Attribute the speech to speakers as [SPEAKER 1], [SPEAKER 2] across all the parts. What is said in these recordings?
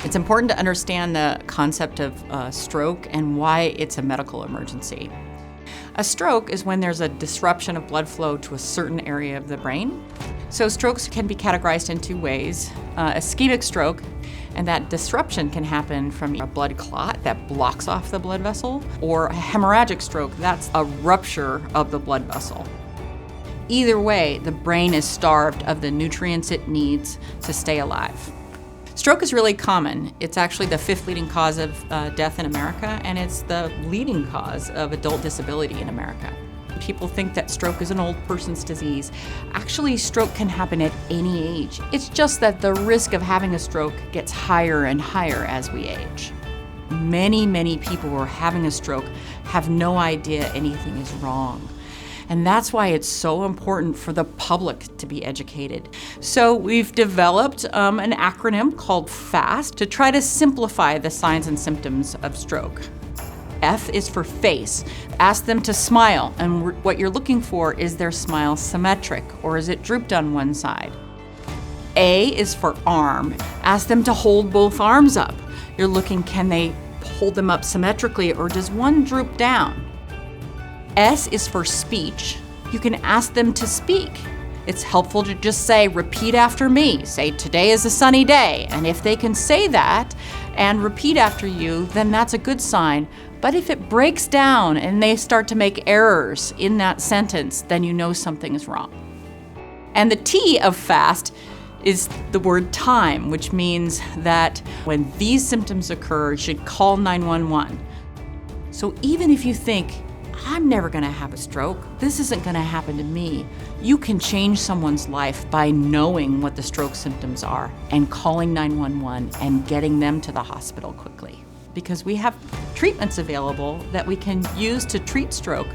[SPEAKER 1] It's important to understand the concept of stroke and why it's a medical emergency. A stroke is when there's a disruption of blood flow to a certain area of the brain. So strokes can be categorized in two ways. Ischemic stroke, and that disruption can happen from a blood clot that blocks off the blood vessel, or a hemorrhagic stroke, that's a rupture of the blood vessel. Either way, the brain is starved of the nutrients it needs to stay alive. Stroke is really common. It's actually the 5th leading cause of death in America, and it's the leading cause of adult disability in America. People think that stroke is an old person's disease. Actually, stroke can happen at any age. It's just that the risk of having a stroke gets higher and higher as we age. Many people who are having a stroke have no idea anything is wrong. And that's why it's so important for the public to be educated. So we've developed an acronym called FAST to try to simplify the signs and symptoms of stroke. F is for face. Ask them to smile, and what you're looking for is their smile symmetric, or is it drooped on one side? A is for arm. Ask them to hold both arms up. You're looking, can they hold them up symmetrically, or does one droop down? S is for speech. You can ask them to speak. It's helpful to just say, repeat after me. Say, today is a sunny day. And if they can say that and repeat after you, then that's a good sign. But if it breaks down and they start to make errors in that sentence, then you know something is wrong. And the T of FAST is the word time, which means that when these symptoms occur, you should call 911. So even if you think, I'm never going to have a stroke, this isn't going to happen to me, you can change someone's life by knowing what the stroke symptoms are and calling 911 and getting them to the hospital quickly. Because we have treatments available that we can use to treat stroke,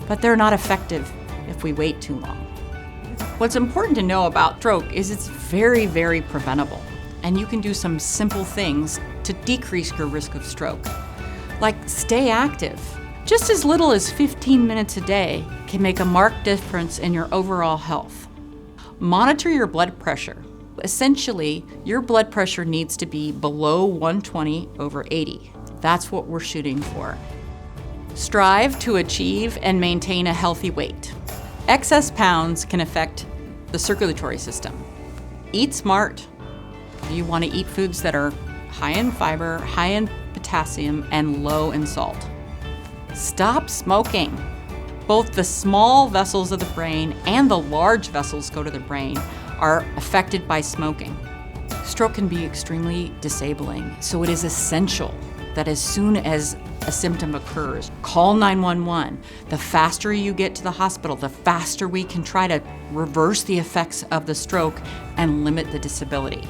[SPEAKER 1] but they're not effective if we wait too long. What's important to know about stroke is it's very preventable, and you can do some simple things to decrease your risk of stroke, like stay active. Just as little as 15 minutes a day can make a marked difference in your overall health. Monitor your blood pressure. Essentially, your blood pressure needs to be below 120/80. That's what we're shooting for. Strive to achieve and maintain a healthy weight. Excess pounds can affect the circulatory system. Eat smart. You want to eat foods that are high in fiber, high in potassium, and low in salt. Stop smoking. Both the small vessels of the brain and the large vessels go to the brain are affected by smoking. Stroke can be extremely disabling, so it is essential that as soon as a symptom occurs, call 911. The faster you get to the hospital, the faster we can try to reverse the effects of the stroke and limit the disability.